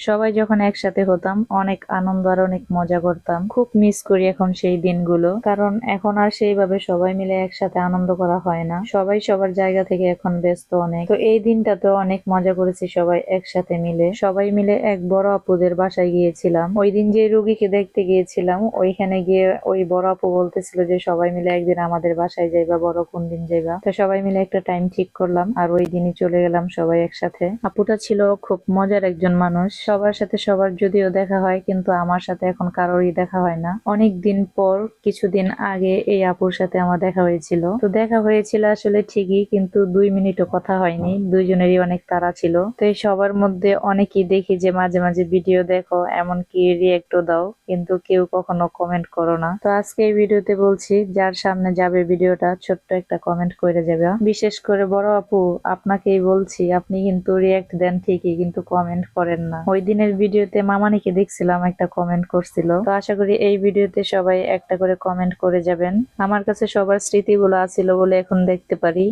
সবাই যখন একসাথে হতাম অনেক আনন্দ আর অনেক মজা করতাম। খুব মিস করি এখন সেই দিনগুলো, কারণ এখন আর সেইভাবে সবাই মিলে একসাথে আনন্দ করা হয় না। সবাই সবার জায়গা থেকে এখন ব্যস্ত অনেক। তো এই দিনটাতে অনেক মজা করেছি সবাই একসাথে মিলে। সবাই মিলে এক বড় আপুদের বাসায় গিয়েছিলাম। ওই দিন যে রুগীকে দেখতে গিয়েছিলাম ওইখানে গিয়ে ওই বড় আপু বলতেছিল যে সবাই মিলে একদিন আমাদের বাসায় যাইবা, বড় কোন দিন যাইবা। তো সবাই মিলে একটা টাইম ঠিক করলাম আর ওই দিনই চলে গেলাম সবাই একসাথে। আপুটা ছিল খুব মজার একজন মানুষ। সবার সাথে সবার যদিও দেখা হয়, কিন্তু আমার সাথে এখন কারোরই দেখা হয় না। অনেক দিন পর কিছুদিন আগে এই আপুর সাথে আমার দেখা হয়েছিল। তো দেখা হয়েছিল আসলে ঠিকই, কিন্তু 2 মিনিটও কথা হয়নি। দুইজনেরই অনেক তাড়া ছিল। তো এই সবার মধ্যে অনেকেই দেখি যে মাঝে মাঝে ভিডিও দেখো, এমনকি রিয়েক্টও দাও, কিন্তু কেউ কখনো কমেন্ট করো না। তো আজকে এই ভিডিওতে বলছি, যার সামনে যাবে ভিডিওটা ছোট্ট একটা কমেন্ট করে যাবে। বিশেষ করে বড় আপু, আপনাকেই বলছি, আপনি কিন্তু রিয়েক্ট দেন ঠিকই, কিন্তু কমেন্ট করেন না। ওই দিনের ভিডিওতে মামানিকে দেখছিলাম একটা কমেন্ট করছিল। তো আশা করি এই ভিডিওতে সবাই একটা করে কমেন্ট করে যাবেন। আমার কাছে সবার স্মৃতিগুলো আছিল বলে এখন দেখতে পারি।